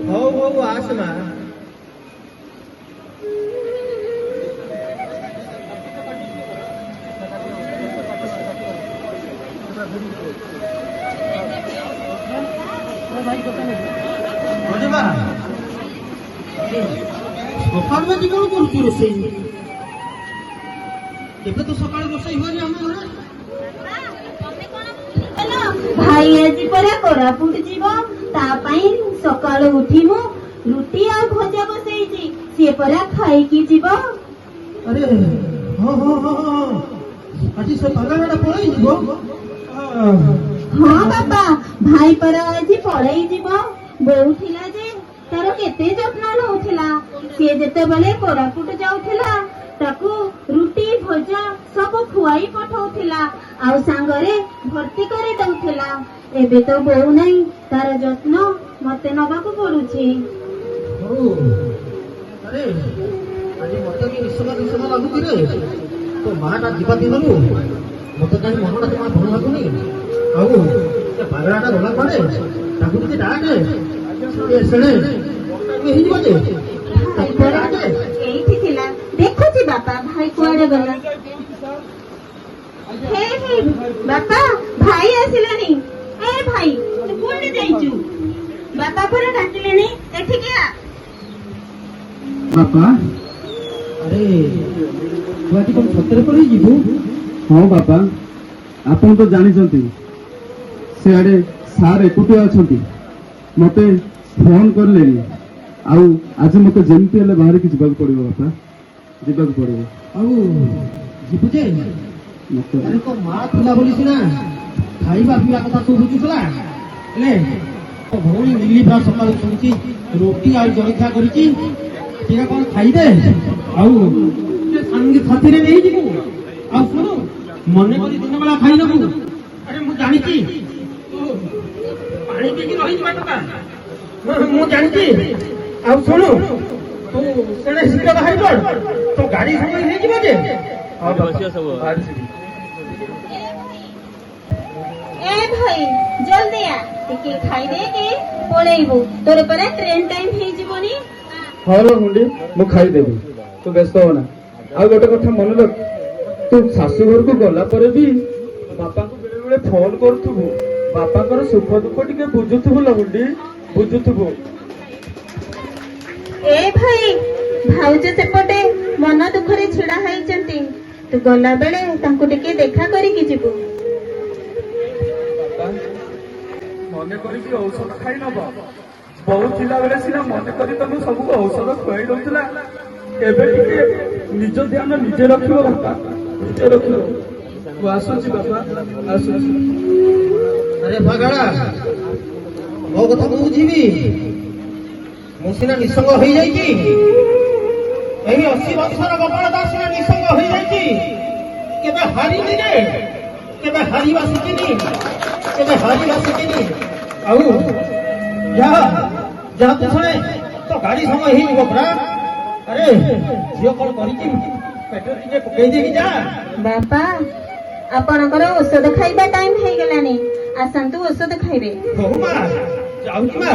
ହଉ ହଉ ଆସ ମା। ସକାଳୁ ଆଜି କଣ କରୁଛୁ ରୋଷେଇ? ଏବେ ତ ସକାଳୁ ରୋଷେଇ ହୁଏନି ଆମ ଘରେ। ଭାଇ ଆଜି ପରା କୋରାପୁଟ ଯିବ, ତା ପାଇଁ ସକାଳୁ ଉଠି ମୁଁ ରୁଟି ଆଉ ଭଜା ବସେଇଛି, ସିଏ ପରା ଖାଇକି ଯିବ। ଆରେ ହଁ ହଁ ହଁ ହଁ, ଆଜି ସେ ପାଗଳଟା ପଳେଇ ଯିବ। ହଁ ବାପା, ଭାଇ ପରା ଆଜି ପଳେଇ ଯିବ। ବୋଉ ଥିଲା ଯେ ତାର କେତେ ଯତ୍ନ ନଉଥିଲା। ସିଏ ଯେତେବେଳେ କୋରାପୁଟ ଯାଉଥିଲା ତାକୁ ରୁଟି ଭଜା ସବୁ ଖୁଆଇ ପଠଉଥିଲା, ଆଉ ସାଙ୍ଗରେ ଭର୍ତ୍ତି କରି ଦଉଥିଲା। ଏବେ ତ ବୋଉ ନାହିଁ, ତାର ଯତ୍ନ ମତେ ନବାକୁ ପଡୁଛି। ଆରେ ଆଜି ମତେ ବି ନିଶମ ଲାଗୁଛି ରେ। ତୋ ମା ଟା ଯିବା ଦିନରୁ ମତେ କାହିଁ ମନଟା ଜମା ଭଲ ଲାଗୁନି। ଆଉ ସେ ପାଗଳାଟା ଗଲା ପରେ ତାକୁ ଟିକେ ଡାକେ, ହେଇଯିବ ଯେ। ଭାଇ ପରା ଏଇଠି ଥିଲା, ଦେଖୁଛି ବାପା ଭାଇ କୁଆଡେ ଗଲା। ହେ ହେ ବାପା, ଭାଇ ଆସିଲାନି। ଏ ଭାଇ ତୁ କୁଆଡେ ଯାଇଛୁ? ବାପା ପରା ଡାକିଲେନି, ଏଠିକି ଆ। ବାପା ଆରେ ତୁ ଆଜି କଣ ସତରେ ପଳେଇ ଯିବୁ? ହଁ ବାପା, ଆପଣ ତ ଜାଣିଛନ୍ତି ସେଆଡେ ସାର୍ ଏକୁଟିଆ ଅଛନ୍ତି। ମତେ ଫୋନ କରିଲେଣି, ଆଉ ଆଜି ମତେ ଯେମିତି ହେଲେ ବାହାରିକି ଯିବାକୁ ପଡିବ ବାପା, ଯିବାକୁ ପଡିବ। ଆଉ ଯିବୁ ଯେ ଆରେ ତୋ ମା ଥିଲା ବୋଲି ସିନା ଖାଇବା ପିଇବା କଥା ସବୁ ବୁଝୁଥିଲା, ହେଲେ ତୋ ଭଉଣୀ ମିଲି ପୁରା ସକାଳୁ ଶୁଣିଛି ରୁଟି ଆଉ ଜଳଖିଆ କରିଛି, ଟିକେ କଣ ଖାଇଦେ ଆଉ ସାଥିରେ ନେଇଯିବୁ। ଆଉ ଶୁଣୁ, ମନେ କରି ଦିନ ବେଳା ଖାଇଦେବୁ। ଆରେ ମୁଁ ଜାଣିଛି ପାଣି ପିଇକି ରହିଯିବା କଥା, ମୁଁ ଜାଣିଛି। ଆଉ ଶୁଣୁ, ତୁ ସେଣେ ଶୀଘ୍ର ବାହାରି ପଡ, ତୋ ଗାଡି ସମୟ ହେଇଯିବ ଯେ। ଏ ଭାଇ ଜଲ୍ଦି ଆ, ଟିକେ ଖାଇଦେଇକି ପଳେଇବୁ, ତୋର ପରା ଟ୍ରେନ ଟାଇମ ହେଇଯିବନି। ହଁ ର ମୁଣ୍ଡି, ମୁଁ ଖାଇଦେବି, ତୁ ବ୍ୟସ୍ତ ହନା। ଆଉ ଗୋଟେ କଥା ମନେ ରଖ, ତୁ ଶାଶୁ ଘରକୁ ଗଲା ପରେ ବି ବାପାଙ୍କୁ ବେଳେ ବେଳେ ଫୋନ କରୁଥିବୁ, ବାପାଙ୍କର ସୁଖ ଦୁଃଖ ଟିକେ ବୁଝୁଥିବୁ ଲୋ ମୁଣ୍ଡି, ବୁଝୁଥିବୁ। ଏ ଭାଇ, ଭାଉଜ ସେପଟେ ମନ ଦୁଃଖରେ ଛିଡା ହେଇଛନ୍ତି, ତୁ ଗଲା ବେଳେ ତାଙ୍କୁ ଟିକେ ଦେଖା କରିକି ଯିବୁ। ମନେ କରିକି ଔଷଧ ଖାଇ ନବ। ବୋଉ ଥିଲାବେଳେ ସିନା ମନେ କରି ତମକୁ ସବୁ ଔଷଧ ଖୁଆଇ ଦଉଥିଲା, ଏବେ ଟିକେ ନିଜ ଧ୍ୟାନ ନିଜେ ରଖିବ ବାପା, ନିଜେ ରଖିବ। ମୁଁ ଆସୁଛି ବାପା, ଆସୁଛି। ଆରେ ପାଗଳା, ମୋ କଥା ମୁଁ ବୁଝିବି। ମୁଁ ସିନା ନିଃସଙ୍ଗ ହେଇଯାଇଛି, ଏହି 80 ବର୍ଷର ଗୋପାଳଟା ସିନା ନିଃସଙ୍ଗ ହେଇଯାଇଛି, କେବେ ହାରିନି ରେ, କେବେ ହାରିବା ଶିଖିନି, କେବେ ହାରିବା ଶିଖିନି। ଆଉ ଯାହା ଯାହା ତୁ ଶୁଣେ, ତ ଗାଡି ସମୟ ହେଇଯିବ ପରା। ଆରେ ଝିଅ କଣ କରିଛି, ପେଟରେ ଟିକେ ପକେଇ ଦେଇକି ଯା। ବାପା, ଆପଣଙ୍କର ଔଷଧ ଖାଇବା ଟାଇମ ହେଇଗଲାଣି, ଆସନ୍ତୁ ଔଷଧ ଖାଇବେ। ହଉ ମା, ଯାଉଛି ମା।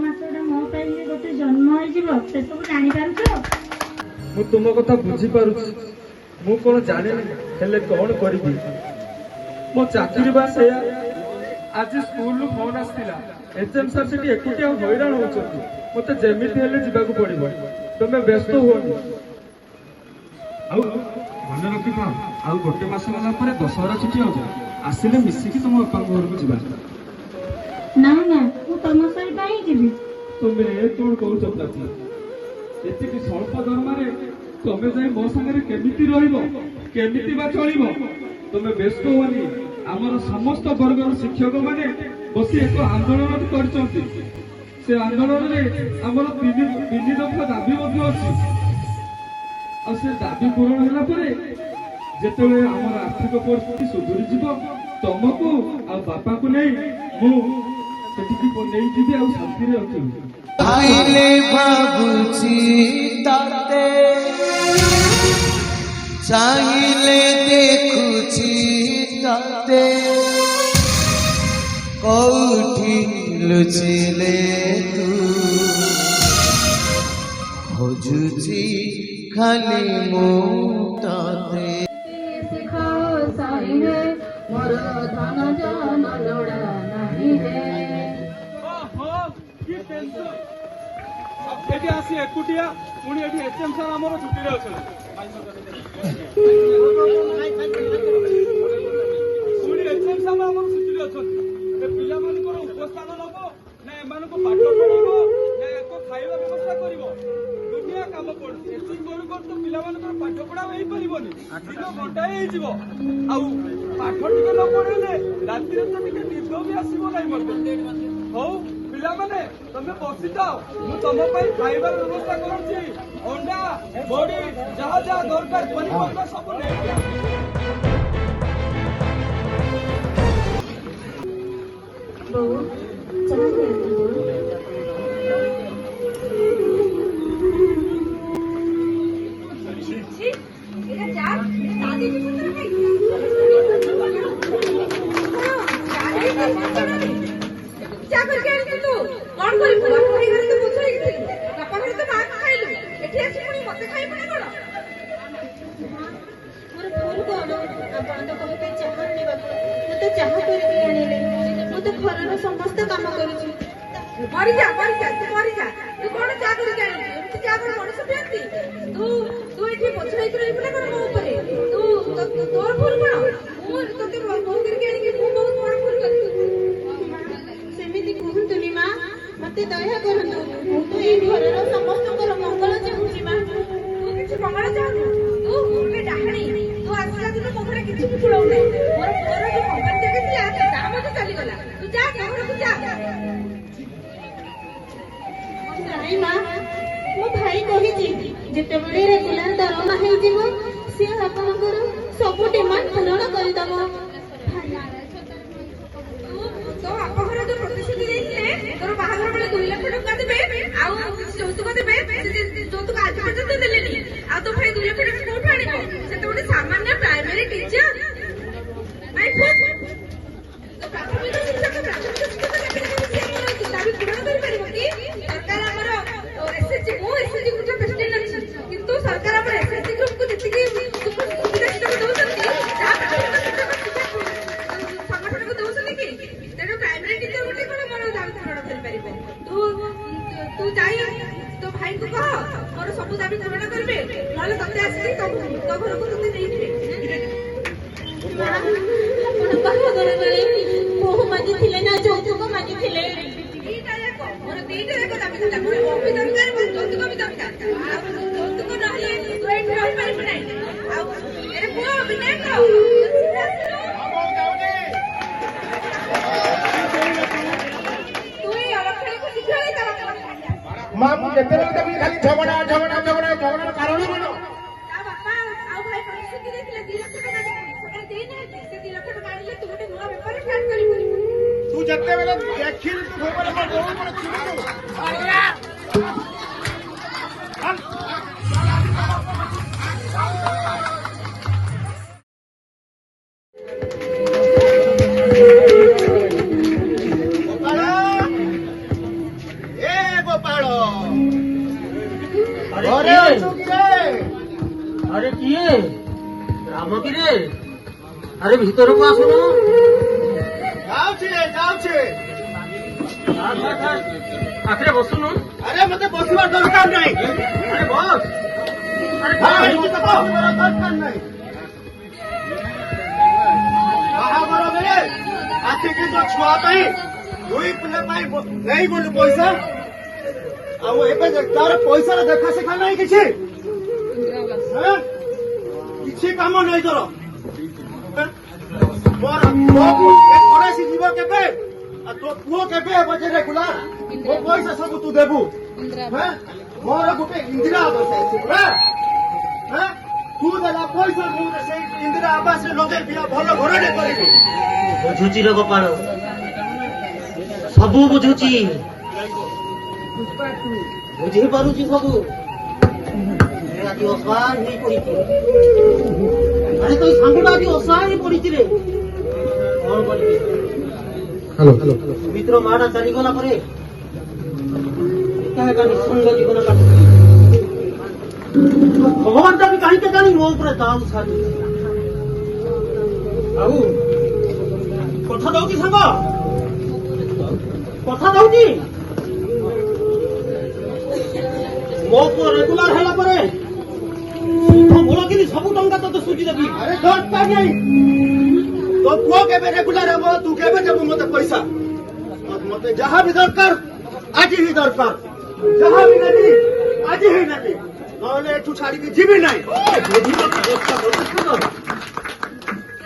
ମାସଟା ମୋ ପାଇଁ ଗୋଟେ ଜନ୍ମ ହେଇଯିବ, ସେସବୁ ଜାଣିପାରୁଛ? ମୁଁ ତୁମ କଥା ବୁଝିପାରୁଛି, ମୁଁ କଣ ଜାଣିନି, ହେଲେ କଣ କରିବି? ମୋ ଚାକିରି ବା ସେଇଆ। ଆଜି ସ୍କୁଲରୁ ଫୋନ ଆସିଥିଲା, ଏଚଏମ୍ ସାର୍ ସେଠି ଏକୁଟିଆ ହଇରାଣ ହଉଛନ୍ତି, ମତେ ଯେମିତି ହେଲେ ଯିବାକୁ ପଡିବ। ତମେ ବ୍ୟସ୍ତ ହୁଅନି। ଆଉ ମନେ ରଖିଥାଅ, ଆଉ ଗୋଟେ ମାସ ଗଲା ପରେ ଦଶହରା ଛୁଟି ହବ, ଆସିଲେ ମିଶିକି ତମ ବାପାଙ୍କ ଘରକୁ ଯିବା। ନା ନା, ମୁଁ ତମ ସହିତ ହିଁ ଯିବି। ତମେ କଣ କହୁଛ ପ୍ରାଚୀ? ଏତିକି ସ୍ୱଳ୍ପ ଦରମାରେ ତମେ ଯାଇ ମୋ ସାଙ୍ଗରେ କେମିତି ରହିବ, କେମିତି ବା ଚଳିବ? ତମେ ବ୍ୟସ୍ତ ହୁଅନି, ଆମର ସମସ୍ତ ବର୍ଗର ଶିକ୍ଷକ ମାନେ ବସି ଏକ ଆନ୍ଦୋଳନ କରିଛନ୍ତି। ସେ ଆନ୍ଦୋଳନରେ ଆମର ତିନି ଦଫା ଦାବି ମଧ୍ୟ ଅଛି। ଆଉ ସେ ଦାବି ପୂରଣ ହେଲା ପରେ ଯେତେବେଳେ ଆମର ଆର୍ଥିକ ପରିସ୍ଥିତି ସୁଧୁରିଯିବ, ତମକୁ ଆଉ ବାପାଙ୍କୁ ନେଇ ମୁଁ ସେଠିକି ନେଇଯିବି, ଆଉ ଶାନ୍ତିରେ ରଖିବି। ଭାବୁଛି ତାତେ চাহিলে দেখুছি তাতে কোঠি লুচিলে তু খোঁজুছি খালি মু তাতে ଶିଖାଅ ସାଇରେ ମୋର ଧନ ଜନ ଲୋଡ଼ା ନାହିଁ ରେ। ଏଠି ଆସି ଏକୁଟିଆ ପୁଣି ଏଠି ଏଚଏମ୍ ସାର୍ ଆମର ଛୁଟିରେ ଅଛନ୍ତି ପୁଣି ଏଚଏମ୍ ସାର୍ ଆମର ଛୁଟିରେ ଅଛନ୍ତି ଏ ପିଲାମାନଙ୍କର ଉପସ୍ଥାନ ନବ ନା ଏମାନଙ୍କୁ ପାଠ ପଢେଇବ ନା ୟାକୁ ଖାଇବା ବ୍ୟବସ୍ଥା କରିବ ଦୁନିଆ କାମ ପଡୁଛି ଏତିକି କରୁ କରୁ ତ ପିଲାମାନଙ୍କର ପାଠ ପଢା ହେଇପାରିବନି ଦିନ ଘଣ୍ଟାଏ ହେଇଯିବ ଆଉ ପାଠ ଟିକେ ନ ପଢେଇଲେ ରାତିରେ ତ ଟିକେ ନିଦ ବି ଆସିବ ନାହିଁ ମତେ ହଉ ପିଲାମାନେ ତମେ ବସିଥାଅ ମୁଁ ତମ ପାଇଁ ଖାଇବାର ବ୍ୟବସ୍ଥା କରୁଛି ଅଣ୍ଡା ବଡି ଯାହା ଯାହା ଦରକାର ପନିପରିବା ସବୁ ନେଇକି ବୋଉ ଚାହା ଦିଅନ୍ତୁ ବୋଉ। ଚା କରିକି ଆଣିଛୁ ତୁ କଣ କରିବୁ ବାପା ଭାଇ ଘରେ ତ ବୁଝ ହେଇକି ବାପା ଘରେ ତ ମାଆ ଖାଇଲୁ ଏଠି ଆସି ପୁଣି ମତେ ଖାଇବୁ ନା କଣ ମୋର ଭୁଲ କଣ ଆପଣ ତ କହିବେ ଚାହା ଆଣିବାକୁ ମୁଁ ତ ଚାହା କରିକି ଆଣିଲି ମୁଁ ତ ଘରର ସମସ୍ତ କାମ କରୁଛି। ମରିଯା ତୁ ମରିଯା ତୁ କଣ ଚା କରିକି ଆଣିଛୁ ଏମିତି ଚା କଣ ମଣିଷ ପିଅନ୍ତି ତୁ ଏଠି ବୋଝ ହେଇକି ରହିବୁ ନା କଣ ମୋ ଉପରେ ତୋର ଭୁଲ କଣ ମୁଁ ତୋତେ ବୋହୁ କରିକି ଆଣିକି ମୁଁ ବହୁତ ବଡ ଭୁଲ କରିଛି। ସେମିତି କୁହନ୍ତୁନି ମା ମତେ ଦୟା କରନ୍ତୁ ମୁଁ ତ ଏଇ ଘରର ସମସ୍ତଙ୍କର ମଙ୍ଗଳ ଚାହୁଁଛି ମା। ତୁ କିଛି ମଙ୍ଗଳ ଚାହୁଁନୁ ତୁ ଗୋଟେ ଡାହାଣୀ ତୁ ଆସିଲା ଦିନ ମୋ ଘରେ କିଛି ବି ପୁରଉ ନାହିଁ ମୋର ପୁଅର ଯୋଉ କମ୍ପାନୀ ଚାକିରି ଥିଲା ତା ମଧ୍ୟ ଚାଲିଗଲା ତୁ ଯା ଘରକୁ ଯା। ନାଇଁ ମା ମୋ ଭାଇ କହିଛି ଯେତେବେଳେ ରେଗୁଲାର ଦରମା ହେଇଯିବ ସିଏ ଆପଣଙ୍କର ସବୁ ଡିମାଣ୍ଡ ପୂରଣ କରିଦବ। ତୋ ବାପ ଘର ଯୋଉ ପ୍ରତିଶ୍ରୁତି ଦେଇଥିଲେ ତୋର ବାହାଘର ବେଳେ 2 ଲକ୍ଷ ଟଙ୍କା ଦେବେ ଆଉ ଯୌତୁକ ଦେବେ ଯୌତୁକ ଆଜି ପର୍ଯ୍ୟନ୍ତ ଦେଲେନି ଆଉ ତୋ ଭାଇ 2 ଲକ୍ଷ ଟଙ୍କା କୋଉଠୁ ଆଣିବ ସେ ତ ଗୋଟେ ସାମାନ୍ୟ ପ୍ରାଇମେରୀ ଟିଚର ପ୍ରାଥମିକ ଶିକ୍ଷକ ଦାବି ପୂରଣ କରିପାରିବ କି ସରକାର ଆମର ଏସଏଚଜି ମୁଁ ଏସଏଚଜି ଗ୍ରୁପର ପ୍ରେସିଡେଣ୍ଟ ଅଛି କିନ୍ତୁ ସରକାର ଆମର ଏସଏଚଜି ଗ୍ରୁପକୁ ଯେତିକି ସୁବିଧା ସୁଯୋଗ ଦଉଛନ୍ତି ସଂଗଠନକୁ ଦଉଛନ୍ତି କି ତେଣୁ ପ୍ରାଇମେରୀ ଟିଚର ଗୋଟେ କଣ ମୋର ଦାବି ପୂରଣ କରିପାରିବ ତୁ ଯାଇ ତୋ ଭାଇଙ୍କୁ କହ ମୋର ସବୁ ଦାବି ପୂରଣ କରିବେ ନହେଲେ ତତେ ଆସିକି ତୋ ଘରକୁ ତତେ ନେଇଯିବେ। ଆପଣ ବାହାଘର ବେଳେ ବୋହୂ ମାଗିଥିଲେ ନା ଯୌତୁକ ମାଗିଥିଲେ? ମୋର ଦିଟା ଯାକ ଦାବି ଥିଲା ମୋର ବୋହୂ ବି ଦରକାର ମୋର ଯୌତୁକ ବି ଦରକାର ଆଉ ଯୌତୁକ ନହେଲେ ତୁ ଏଠି ରହିପାରିବୁ ନାହିଁ ଆଉ ଏରେ ପୁଅ ବିନାୟକ ତୁ ଏଇ ଅଲକ୍ଷଣକୁ ଶିଖିଲେ ତା ବାପା ମା ମୁଁ ଯେତେବେଳେ ଦେବି ଖାଲି ଝଗଡା ଝଗଡାର କାରଣ କଣ? ତା ବାପା ଆଉ ଭାଇ ପ୍ରତିଶ୍ରୁତି ଦେଇଥିଲେ 2 ଲକ୍ଷ ଟଙ୍କା ସରକାର ଦେଇନାହାନ୍ତି ସେ 2 ଲକ୍ଷ ଟଙ୍କା ଆଣିଲେ ତୁ ଗୋଟେ ନୂଆ ବେପାର ଷ୍ଟାର୍ଟ କରିବୁ ତୁ ଯେତେବେଳେ ଦେଖିଲୁ ତୁ ସବୁବେଳେ ମୋ ବୋଉ ଉପରେ ଚିଡୁଛୁ। ଗୋପାଳ ଘରେ ଅଛୁ କିରେ? अरे किए राम किरे अरे भीतर को आसुन ଯାଉଛି आखिरे बसुन ଆରେ ମତେ ବସିବା ଦରକାର ନାହିଁ अरे बस ଦରକାର ନାହିଁ ବାହାଘର ବେଳେ ଆସିକି ଯୋ ଛୁଆ ପାଇଁ 2 ପିଲା ପାଇଁ ନେଇଗଲୁ ପଇସା ଆଉ ଏବେ ତାର ପଇସାର ଦେଖା ଶିଖା ନାହିଁ କିଛି କିଛି କାମ ନାହିଁ ତୋର ପଡ଼ୋଶୀ ଯିବ କେବେ ଆଉ ତୋ ପୁଅ କେବେ ହେବ ଯେ ରେଗୁଲାର ମୋ ପଇସା ସବୁ ତୁ ଦେବୁ ମୋର ଗୋଟେ ଇନ୍ଦିରା ଆବାସ ଅଛି ପୁରା ତୁ ଦେଲା ପଇସା ମୁଁ ସେଇ ଇନ୍ଦିରା ଆବାସରେ ଲଗେଇବି ଭଲ ଘରଟେ କରିବି। बुझुची रे गोपाल सबू बुझुची बुझी पारुची सबू ଆଜି ଅସହାୟ ହେଇ ପଡିଛି। ଆରେ ତୋ ସାଙ୍ଗଟା ଆଜି ଅସହାୟ ହେଇ ପଡିଛି ରେ। କଣ କରିବି? ସୁମିତ୍ର ମାଟା ଚାଲିଗଲା ପରେ ଏକା ଏକା ନିଃସଙ୍ଗ ଜୀବନ କାଟୁଛି। ଭଗବାନ ଟା ବି କାହିଁକି ଜାଣି ମୋ ଉପରେ ଦାଉ ସାରି। ଆଉ କଥା ଦଉଛି ସାଙ୍ଗ, କଥା ଦଉଛି ମୋ ପୁଅ ରେଗୁଲାର ହେଲା ପରେ ମୂଳ କିନି ସବୁ ଟଙ୍କା ତତେ ସୁଝି ଦେବି। ଆରେ ଦରକାର ନାହିଁ, ତୋ ପୁଅ କେବେ ରେଗୁଲାର ହବ, ତୁ କେବେ ଦେବୁ ମତେ ପଇସା? ମତେ ଯାହା ବି ଦରକାର ଆଜି ହିଁ ଦରକାର, ଯାହା ବି ନେବି ଆଜି ହିଁ ନେବି, ନହେଲେ ଏଠୁ ଛାଡିକି ଯିବି ନାହିଁ।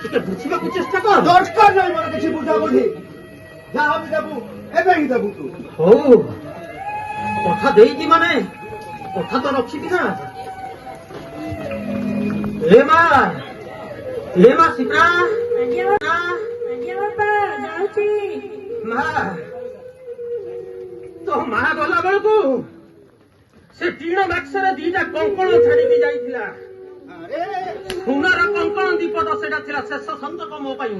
ଟିକେ ବୁଝିବାକୁ ଚେଷ୍ଟା କର। ଦରକାର ନାହିଁ ମୋର କିଛି ବୁଝାବୁଝି, ଯାହା ବି ଦେବୁ ଏବେ ହିଁ ଦେବୁ ତୁ। ହଉ କଥା ଦେଇଛି ମାନେ କଥା ତ ରଖିବି ନା। ଏ ମା ସୀତା, ଯାଉଛି। ମା ତୋ ମା ଗଲା ବେଳକୁ ସେ ଟିଣ ବାକ୍ସରେ ଦିଟା କଙ୍କଣ ଛାଡିକି ଯାଇଥିଲା। ସୁନାର କଙ୍କଣ ଦୀପଟ ସେଟା ଥିଲା ଶେଷ ସନ୍ତକ ମୋ ପାଇଁ।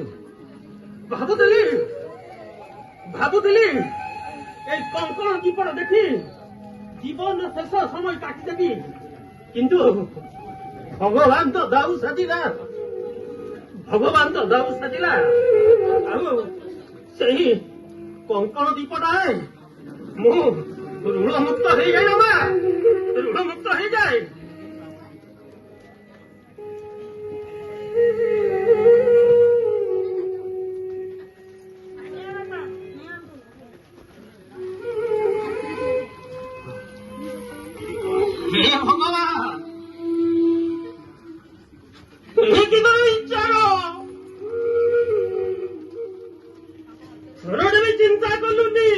ଭାବୁଥିଲି ଏଇ କଙ୍କଣ ଦୀପଟ ଦେଖି ଜୀବନର ଶେଷ ସମୟ କାଟିଦେବି, କିନ୍ତୁ ଭଗବାନ ତ ଦାଉ ସାଜିଲା। ଆଉ ସେହି କଙ୍କଣ ଦୀପଟାଏ ମୁଁ ଋଣମୁକ୍ତ ହେଇଯାଏ ନା ମା, ଋଣମୁକ୍ତ ହେଇଯାଏ। हे भगवान, କି ଇଚ୍ଛାର ଥରଟେ ବି ଚିନ୍ତା କଲୁନି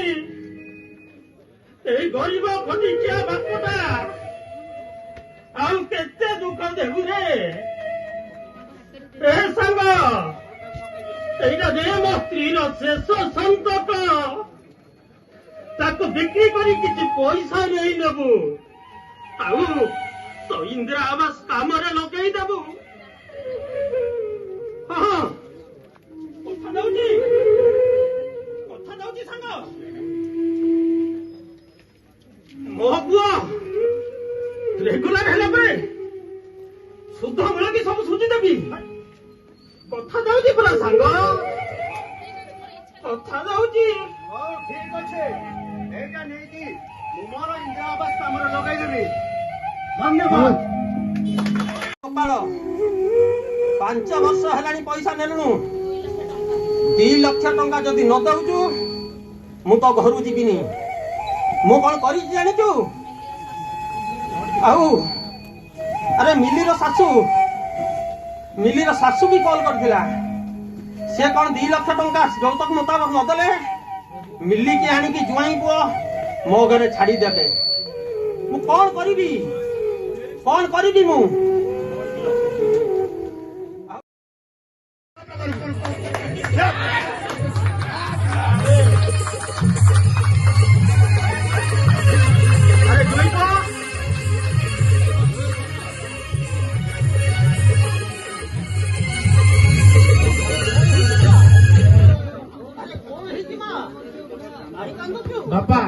ଏଇ ଗରିବ ଖଟିଚିଆ ବାପଟା ଆଉ କେତେ ଦୁଃଖ ଦେବୁ ରେ। ଏ ସାଙ୍ଗ, ଏଇଟା ଯେ ମୋ ସ୍ତ୍ରୀର ଶେଷ ସନ୍ତକ, ତାକୁ ବିକ୍ରି କରି କିଛି ପଇସା ନେଇ ନେବୁ, ଆଉ ତୋ ଇନ୍ଦିରା ଆବାସ କାମରେ ଲଗେଇ ଦେବୁ। ହଁ କଥା ଦଉଛି ସାଙ୍ଗ, ମୋ ପୁଅ ରେଗୁଲାର ହେଲା ପରେ ସୁଧ ମୂଳକି ସବୁ ସୁଝି ଦେବି। କଥା ଦଉଛି ପୁରା ସାଙ୍ଗ, କଥା ଦଉଛି। ହଉ ଠିକ ଅଛି, ଏଇଟା ନେଇକି ମୁଁ ମୋର ଇନ୍ଦିରା ଆବାସ କାମରେ ଲଗାଇଦେବି। ଧନ୍ୟବାଦ। କପାଳ 5 ବର୍ଷ ହେଲାଣି ପଇସା ନେଲୁଣୁ, 2 ଲକ୍ଷ ଟଙ୍କା ଯଦି ନ ଦଉଛୁ ମୁଁ ତ ଘରୁ ଯିବିନି। ମୁଁ କଣ କରିଛି ଜାଣିଛୁ? ଆଉ ଆରେ ମିଲିର ଶାଶୁ ବି କଲ୍ କରିଥିଲା। ସେ କଣ 2 ଲକ୍ଷ ଟଙ୍କା ଯୌତୁକ ମୁତାବକ ନଦେଲେ ମିଲିକି ଆଣିକି ଜୁଆଇଁ ପୁଅ ମୋ ଘରେ ଛାଡିଦେବେ। ମୁଁ କଣ କରିବି ମୁଁ? আরে জুই পা ବାପା,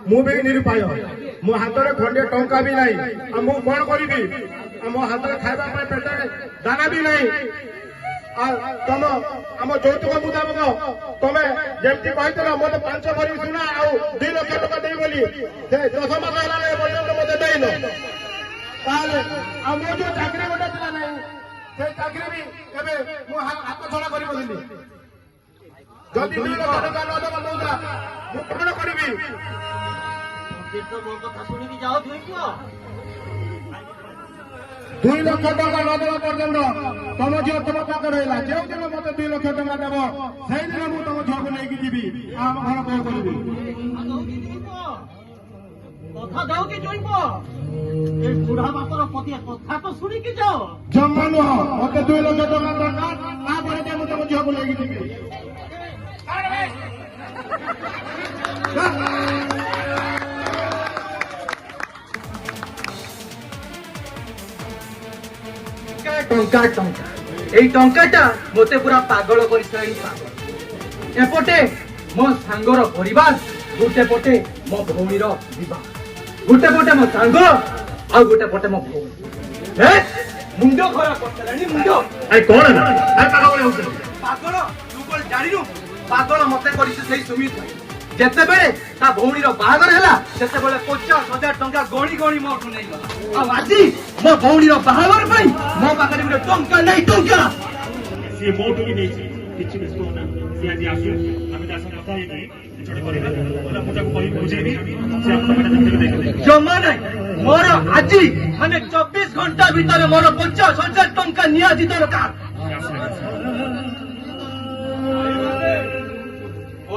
ମୁଁ ବି ନିରୁପାୟ, ମୋ ହାତରେ ଖଣ୍ଡିଏ ଟଙ୍କା ବି ନାହିଁ। ଆଉ ମୁଁ କଣ କରିବି? ମୋ ହାତରେ ଖାଇବା ପାଇଁ ପେଟରେ ଦାନା ବି ନାହିଁ। ଆମ ଯୌତୁକ ମୁତାବକ ତମେ ଯେମିତି କହିଥିଲ ମତେ 5 ଭରି ସୁନା ଆଉ 2 ଲକ୍ଷ ଟଙ୍କା ଦେଇ ବୋଲି, ସେ 10 ମାସ ହେଲା ପର୍ଯ୍ୟନ୍ତ ମତେ ଦେଇନ। ତାହେଲେ ଆଉ ମୋ ଯୋଉ ଚାକିରି ଗୋଟେ ଥିଲା ନାହିଁ, ସେ ଚାକିରି ବି ଏବେ ମୁଁ ହାତ ଛଡା କରି ବସିଲି। ଯଦି 2 ଲକ୍ଷ ଟଙ୍କା ନ ଦେବ ମଉସା, ମୁଁ କଣ କରିବି? ମୋ କଥା ଶୁଣିକି ଯାଅ ଜୁଇ ପୁଅ। 2 ଲକ୍ଷ ଟଙ୍କା ନ ଦେବା ପର୍ଯ୍ୟନ୍ତ ତମ ଝିଅ ତମ ପାଖରେ ରହିଲା। ଯେଉଁଦିନ ମତେ 2 ଲକ୍ଷ ଟଙ୍କା ଦେବ ସେଇଦିନ ମୁଁ ତମ ଝିଅକୁ ନେଇକି ଯିବି, ଆମ ଘର କଣ କରିବି? କଥା ଦଉଛି ଜୁଇ ପୁଅ, ଏ ବୁଢା ବାପର ପତିଆ କଥା ତ ଶୁଣିକି ଯାଅ। ଜମା ନୁହଁ, ମତେ 2 ଲକ୍ଷ ଟଙ୍କା ଦରକାର, ତାପରେ ଯେ ମୁଁ ତମ ଝିଅକୁ ନେଇକି ଯିବି। टंका टंका एई टंकाटा मते पूरा पागल कर सारी पागल एपटे मो सांगर परिवार गोटे पटे मो भौणीर विवाह गोटे पटे मो सांग आ गोटे पटे मो भौणी ए मुंड खराब करतलानी मुंड आई कौन है आई पागल होउछ पागल तू कोन जानिनु पागल मते करिस सेई सुमित भाई जेते बेले ता भौणीर बाहागर हैला सेते बेले 50,000 टंका गणी गणी मोठू नै गला आ आजी मो भौणीर बाहागर पई मो पाखरे गुटे टंका नै टंका सी मोटू की नहीं किछि बेस कोना सी आज आसु हमें दास कथा हे छोटे करे बोला पूजा को कहि बुझेनी से आप बेटा देखते देखते जमा नै मोर आजी माने 24 घंटा भीतर मोर 50,000 टंका नियाजी दरकार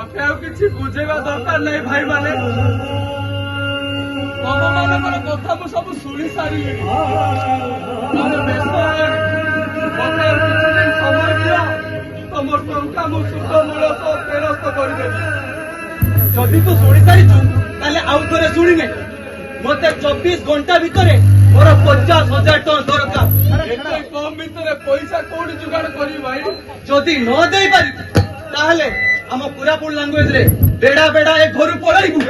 ओथे ଆଉ କିଛି ବୁଝେଇବା ଦରକାର ନାହିଁ ଭାଇ ମାନେ ତମ ମାନଙ୍କର କଥା ମୁଁ ସବୁ ଶୁଣି ସାରିଲିଣି ତମେ ବ୍ୟସ୍ତ ମତେ ଆଉ କିଛି ଦିନ ସମୟ ଦିଅ ତମର ଟଙ୍କା ମୁଁ ସୁଧ ମୂଳ ସହ ଫେରସ୍ତ କରିଦେବି ଯଦି ତୁ ଶୁଣି ସାରିଛୁ ତାହେଲେ ଆଉ ଥରେ ଶୁଣିନେ ମତେ 24 ଘଣ୍ଟା ଭିତରେ ମୋର 50,000 ଟଙ୍କା ଦରକାର ଏତେ କମ ଭିତରେ ପଇସା କୋଉଠି ଯୋଗାଡ଼ କରିବି ଭାଇ ଯଦି ନ ଦେଇପାରିବି ତାହେଲେ ଆମ କୋରାପୁଟ ଲାଙ୍ଗୁଏଜ ରେ ବେଡା ବେଡା ଏ ଘରୁ ପଳାଇବୁ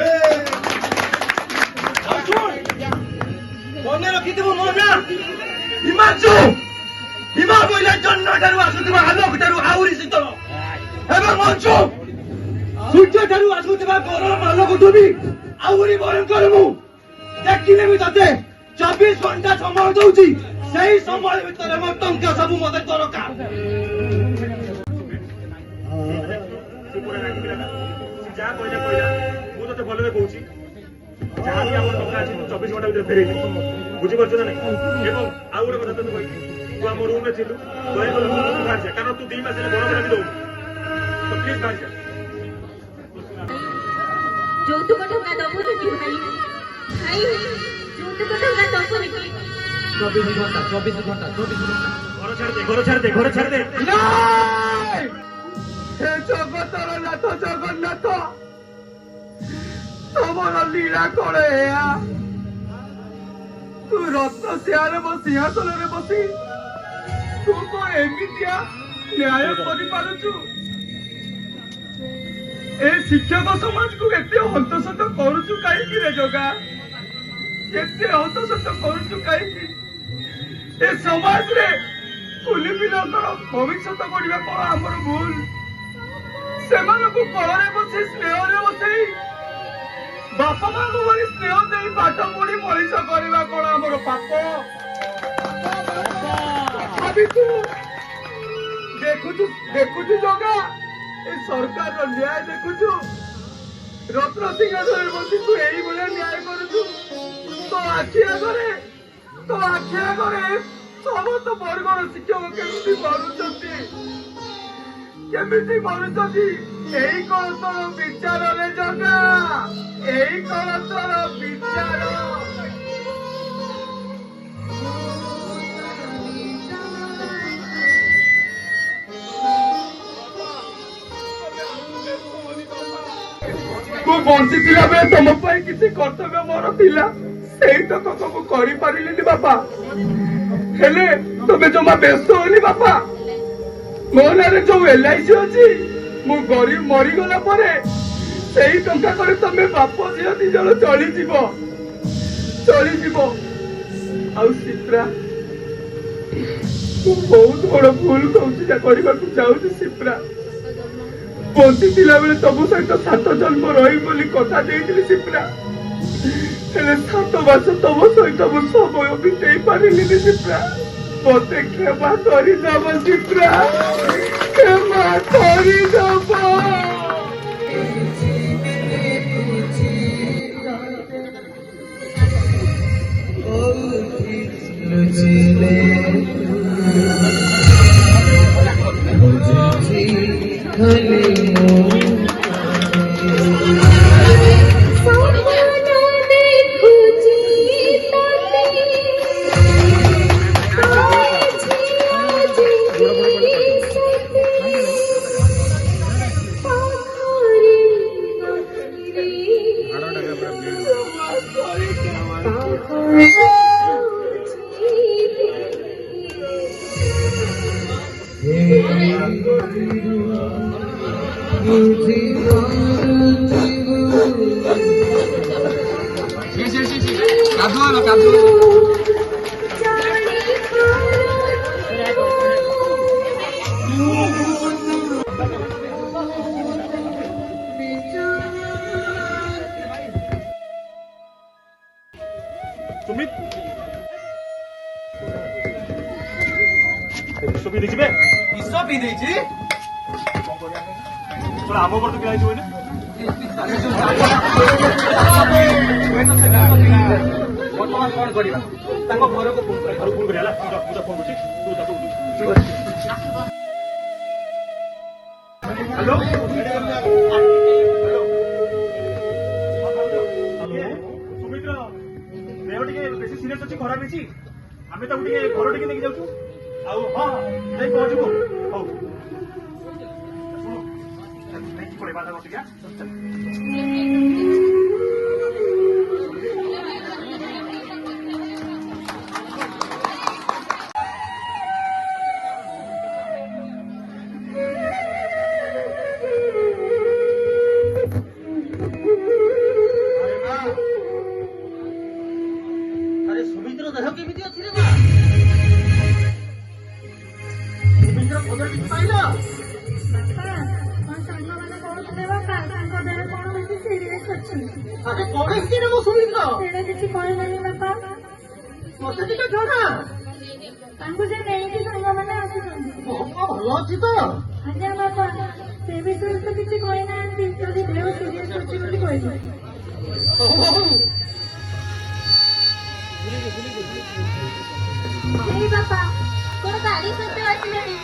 ମନେ ରଖିଥିବୁ ମୋ ନା ହିମାଂଶୁ ହିମା ବୋଇଲା ଜହ୍ନ ଠାରୁ ଆସୁଥିବା ଆଲୋକ ଠାରୁ ଆହୁରି ଶୀତଳ ଏବଂ ମଞ୍ଚୁ ସୂର୍ଯ୍ୟ ଠାରୁ ଆସୁଥିବା ଗରମ ଆଲୋକଠୁ ବି ଆହୁରି ଭୟଙ୍କର ମୁଁ ଦେଖିଲେ ବି ତତେ 24 ଘଣ୍ଟା ସମୟ ଦଉଛି ସେଇ ସମୟ ଭିତରେ ମୋ ଟଙ୍କା ସବୁ ମତେ ଦରକାର पूरा राखी पिला जा कहला मु तते भले रे कहूची जहाँ भी हमर टका अछि 24 घंटा भीतर फेरेली बुझि परछ ना नहीं एवं आ गोटे कथा तते कहि तू हम रूम में थिलु दया कर तू बाहर जा कारण तू 2 मास रे बड़ बड़ भी दउ तो प्लीज बाहर जा যৌতুক টଙ୍କା দব କି ଭାଇ ଭାଇ ଯୌতুକ ଟଙ୍କା ଦବ କି 24 ଘଣ୍ଟା घर छाड़ दे ନାଇଁ हे ଜଗତର ନାଥ ଜଗନ୍ନାଥ ତମର ଲୀଳା କଣ ଏହା ତୁ ରତ୍ନ ସିଂହାସନରେ ବସି ତୁ କଣ ଏମିତିଆ ନ୍ୟାୟ କରିପାରୁଛୁ ଏ ଶିକ୍ଷକ ସମାଜକୁ ଏତେ ହନ୍ତସନ୍ତ କରୁଛୁ କାହିଁକି ରେ ଜଗା ଏତେ ହନ୍ତସନ୍ତ କରୁଛୁ କାହିଁକି ଏ ସମାଜରେ କୁଲି ପିଲାଙ୍କର ଭବିଷ୍ୟତ ଗଢିବା କଣ ଆମର ଭୁଲ ସେମାନଙ୍କୁ କୋଳରେ ବସି ସ୍ନେହରେ ବସେଇ ବାପା ମାଙ୍କୁ ଭଳି ସ୍ନେହ ଦେଇ ପାଠ ପଢି ମଣିଷ କରିବା କଣ ଆମର ପାପ ତଥାପି ତୁ ଦେଖୁଛୁ ଜଗା ଏ ସରକାରର ନ୍ୟାୟ ଦେଖୁଛୁ ରତ୍ନ ସିଂହାସନରେ ବସି ତୁ ଏଇଭଳିଆ ନ୍ୟାୟ କରୁଛୁ ତୋ ଆଖି ଆଗରେ ସମସ୍ତ ବର୍ଗର ଶିକ୍ଷକ କେମିତି ମରୁଛନ୍ତି ଏଇ କଣ ତୋର ବିଚାରରେ ଜଗା ଏଇ କଣ ତୋର ବିଚାର ମୁଁ ବଞ୍ଚିଥିଲା ବେଳେ ତମ ପାଇଁ କିଛି କର୍ତ୍ତବ୍ୟ ମୋର ଥିଲା ସେଇ ତକ ସବୁ କରିପାରିଲିନି ବାପା ହେଲେ ତମେ ଜମା ବ୍ୟସ୍ତ ହନି ବାପା ମୋ ନାଁରେ ଯୋଉ LIC ଅଛି ମୁଁ ଗରିବ ମରିଗଲା ପରେ ସେଇ ଟଙ୍କା କରି ତମେ ବାପ ଝିଅ 2 ଜଣ ଚଳିଯିବ ଆଉ ସିପ୍ରା ମୁଁ ବହୁତ ବଡ ଭୁଲ କରିବାକୁ ଯାଉଛି ସିପ୍ରା ବଞ୍ଚିଥିଲା ବେଳେ ତମ ସହିତ 7 ଜନ୍ମ ରହିବି ବୋଲି କଥା ଦେଇଥିଲି ସିପ୍ରା ହେଲେ 7 ମାସ ତମ ସହିତ ମୁଁ ସମୟ ବିତେଇ ପାରିଲିନି ସିପ୍ରା ମତେ କ୍ଷମା କରିଦବ ସିପ୍ରା କ୍ଷମା କରିଦବ लुचिले बुझी खाली ସୁମିତ ବିଷ ପିଇ ଦେଇଛି ବେ ବିଷ ପିଇ ଦେଇଛି। ଶୁଣ ଆମ ଘର ତ କିଣା ହେଇଛି ବୋଇଲେ ବର୍ତ୍ତମାନ କଣ କରିବା? ତାଙ୍କ ଘରକୁ ଫୋନ କରିବା। ଫୋନ କରିବା ହେଲା ମୁଁ ଫୋନ କରୁଛି ତୁ ତାକୁ ହ୍ୟାଲୋ ସୁମିତ୍ର ଦେହ ଟିକେ ବେଶୀ ସିରିୟସ୍ ଅଛି ଖରାପ ହେଇଛି ଆମେ ତାକୁ ଟିକେ ଘର ଟିକେ ନେଇକି ଯାଉଛୁ ଆଉ ହଁ ଯାଇ ପହଞ୍ଚିବୁ ହଉ ଶୁଣ ନେଇକି ପଳେଇବା ତାକୁ ଟିକେ ଆରେ ସୁମିତ୍ର ଦେହ କେମିତି ଅଛି ରେ ମା? ସୁମିତ୍ର ଖବର କିଛି ପାଇଲ? ଆରେ କଣ ହେଇଛି ରେ ମୋ ସୁମିତ୍ର? କିଛି କହିଲେନି ବାପା। ମତେ ଟିକେ ଜଣା। ତାଙ୍କୁ ସେ ନେଇକି ସାଙ୍ଗମାନେ ଆସୁଛନ୍ତି। ଭଲ ଅଛି ତ? ଆଜ୍ଞା ବାପା, ସେ ବିଷୟରେ ତ କିଛି କହିନାହାନ୍ତି। ଯଦି ଦେହ ସିରିୟସ୍ ଅଛି ବୋଲି କହିଲେ। ଏଇ ବାପା, କଣ ଗାଡି ସହିତ ଆସିଲେଣି?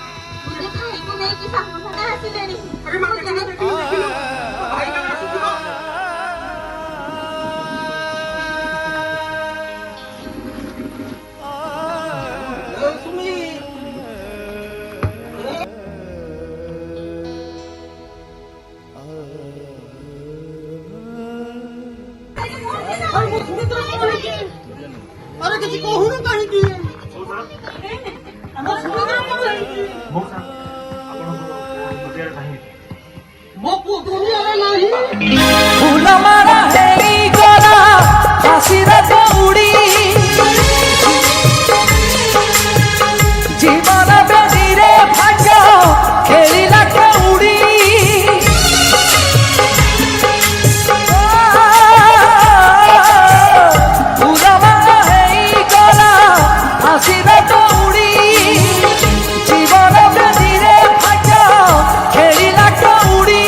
ଘରେ ଭାଇକୁ ନେଇକି ସାଙ୍ଗମାନେ ଆସିଲେଣି। ଆରେ ମା ଦେଖିଲ ଭାଇ କେବେ ଆସୁଥିବ? अरे किसी को हूँ कहीं की ମଉସା ମଉସା ଆପଣଙ୍କୁ ଖୋଜିବାରେ ଚାହିଁବି ମୋ ପୁଅ ଦୁନିଆରେ ନାହିଁ फूल मारा हेई गला हसीरा दौड़ी जीवन बेदीरे भाग्य खेलिला कौड़ी फूल मारा हेई गला हसीरा दौड़ी जीवन बेदीरे भाग्य खेलिला कौड़ी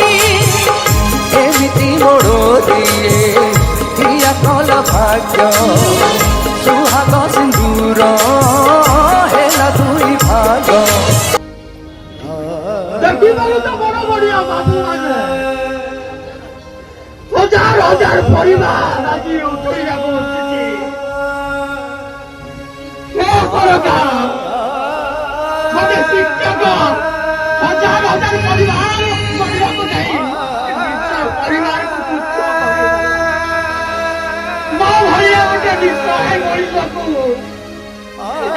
एमिति मोड़ दिए हिया कल भाग्य सुहाग सिंदूर हेला दुई भाग ଦେଖିବାରୁ ତ ବଡ ବଢିଆ ବାବୁ ମାନେ ହଜାର ହଜାର ପରିବାର ଆଜି ଉଠେଇବାକୁ ବସିଛି ହେ ସରକାର ଗୋଟେ ଶିକ୍ଷକ ହଜାର ହଜାର ପରିବାର କରିବାକୁ ଯାଇ ନିଜ ପରିବାରକୁ ତୁଚ୍ଛ କରିଦେଲା। ମୋ ଭଳିଆ ଗୋଟେ ନିଃସହାୟ ମଣିଷକୁ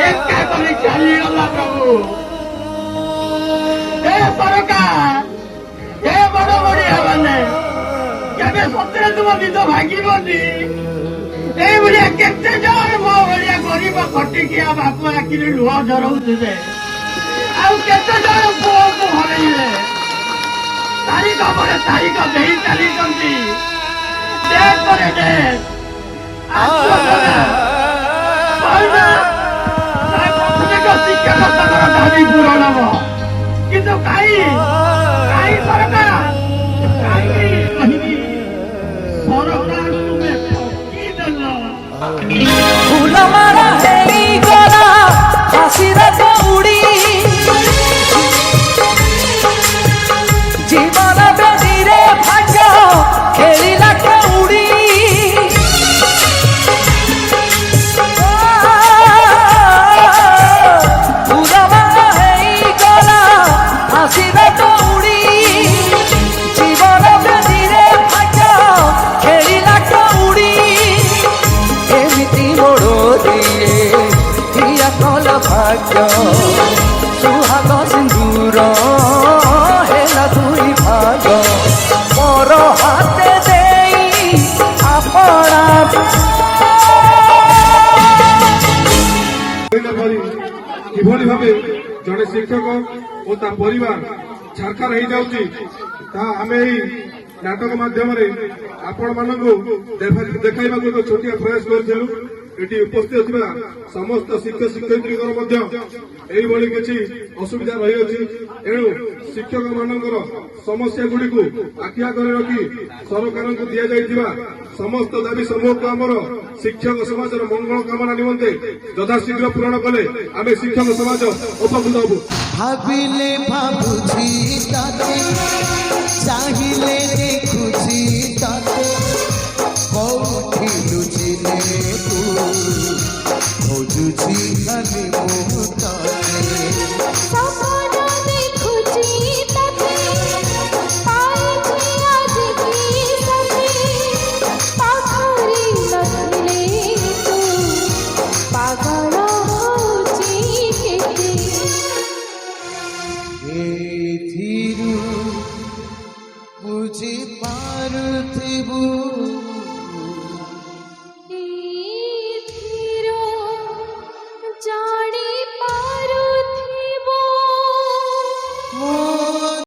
ଏକା କରି ଚାଲିଗଲା ପ୍ରଭୁ। हे सरकार हे बड़ बड़िया मैंने केवे सतरे तुम निज भांगी केते जन मो भाया गरीब खटिकिया बापू आखिरी लुह झरौथे आते जन पुओ को हरइले तारीख पर तारीख दे चली डेट पर डेट शिक्षक दाबी पूरण हम किंतु काई सरकार सरकार तुम्हें ठकी देला फूल मारा हेई गला हसीरा दौड़ी जीवन बेदीरे भाग्य खेलिला कौड़ी फूल मारा हेई गला हसीरा दौड़ी जीवन बेदीरे भाग्य खेलिला कौड़ी एमिति मोड़ दिए हिया कल भाग्य सुहाग सिंदूर দূর হেলা দুই ভাগ মোর হাতে দেই আপনা কিভাবে ভাবে জনে শিক্ষক ও তা পরিবার ছারখার হয়ে যাଉଛି তা আমি এই নাটক মাধ্যমে আপন মানুষ দেখাইବାକୁ ଏକ ଛୋଟିଆ ପ୍ରୟାସ କରିଥିଲୁ। ଏଠି ଉପସ୍ଥିତ ଥିବା ସମସ୍ତ ଶିକ୍ଷକ ଶିକ୍ଷୟିତ୍ରୀଙ୍କର ମଧ୍ୟ ଏଇଭଳି କିଛି ଅସୁବିଧା ରହିଅଛି। ଏଣୁ ଶିକ୍ଷକ ମାନଙ୍କର ସମସ୍ୟା ଗୁଡ଼ିକୁ ଆଖି ଆଗରେ ରଖି ସରକାରଙ୍କୁ ଦିଆଯାଇଥିବା ସମସ୍ତ ଦାବି ସମୂହକୁ ଆମର ଶିକ୍ଷକ ସମାଜର ମଙ୍ଗଳ କାମନା ନିମନ୍ତେ ଯଥାଶୀଘ୍ର ପୂରଣ କଲେ ଆମେ ଶିକ୍ଷକ ସମାଜ ଉପକୃତ ହେବୁ। ভাবিলে ভাবুছি তাতে চাহিলে দেখুছি তাতে কৌঠি লুচিলে তু